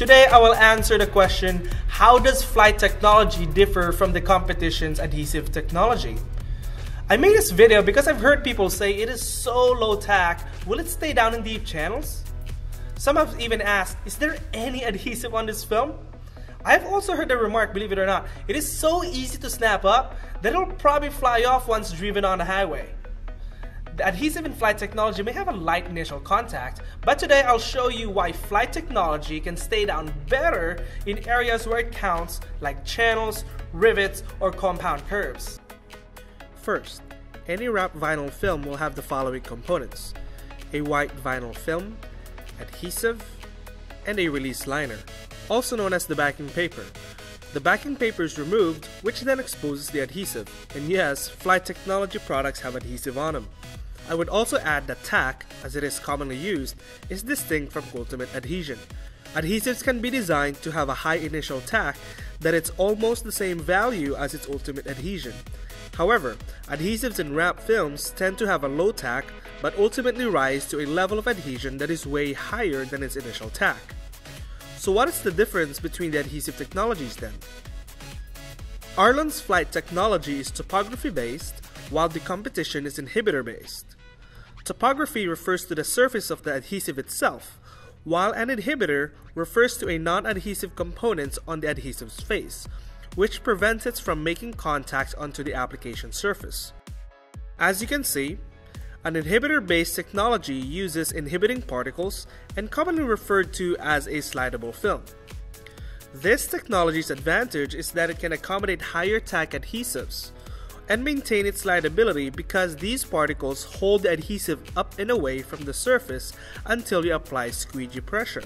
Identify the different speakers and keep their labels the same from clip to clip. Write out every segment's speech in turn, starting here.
Speaker 1: Today I will answer the question, how does FLITE Technology differ from the competition's adhesive technology? I made this video because I've heard people say it is so low tack, will it stay down in deep channels? Some have even asked, is there any adhesive on this film? I've also heard the remark, believe it or not, it is so easy to snap up that it'll probably fly off once driven on the highway. The adhesive in FLITE Technology may have a light initial contact, but today I'll show you why FLITE Technology can stay down better in areas where it counts, like channels, rivets, or compound curves. First, any wrapped vinyl film will have the following components: a white vinyl film, adhesive, and a release liner, also known as the backing paper. The backing paper is removed, which then exposes the adhesive. And yes, FLITE Technology products have adhesive on them. I would also add that tack, as it is commonly used, is distinct from ultimate adhesion. Adhesives can be designed to have a high initial tack that it's almost the same value as its ultimate adhesion. However, adhesives in wrap films tend to have a low tack but ultimately rise to a level of adhesion that is way higher than its initial tack. So what is the difference between the adhesive technologies then? Arlon's FLITE Technology is topography based, while the competition is inhibitor based. Topography refers to the surface of the adhesive itself, while an inhibitor refers to a non-adhesive component on the adhesive's face, which prevents it from making contact onto the application surface. As you can see, an inhibitor-based technology uses inhibiting particles and commonly referred to as a slidable film. This technology's advantage is that it can accommodate higher tack adhesives and maintain its slidability because these particles hold the adhesive up and away from the surface until you apply squeegee pressure.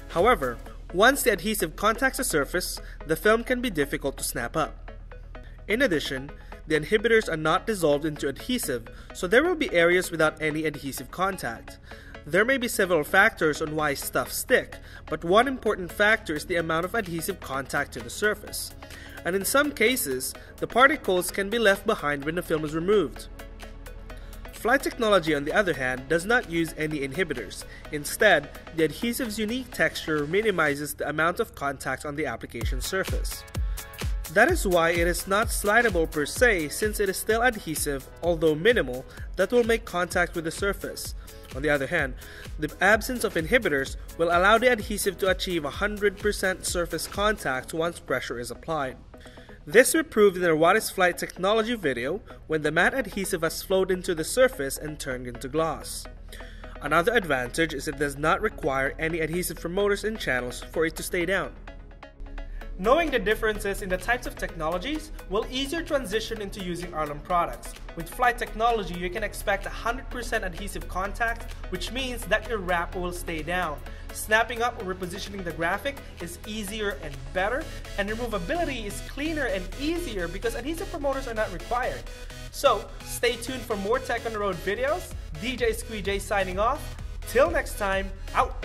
Speaker 1: However, once the adhesive contacts the surface, the film can be difficult to snap up. In addition, the inhibitors are not dissolved into adhesive, so there will be areas without any adhesive contact. There may be several factors on why stuff stick, but one important factor is the amount of adhesive contact to the surface. And in some cases, the particles can be left behind when the film is removed. FLITE Technology, on the other hand, does not use any inhibitors. Instead, the adhesive's unique texture minimizes the amount of contact on the application surface. That is why it is not slidable per se, since it is still adhesive, although minimal, that will make contact with the surface. On the other hand, the absence of inhibitors will allow the adhesive to achieve 100% surface contact once pressure is applied. This we proved in our What is FLITE Technology video when the matte adhesive has flowed into the surface and turned into gloss. Another advantage is it does not require any adhesive promoters and channels for it to stay down. Knowing the differences in the types of technologies will ease your transition into using Arlon products. With FLITE Technology, you can expect 100% adhesive contact, which means that your wrap will stay down. Snapping up or repositioning the graphic is easier and better, and removability is cleaner and easier because adhesive promoters are not required. So, stay tuned for more Tech on the Road videos. DJ Squeegee signing off. Till next time, out!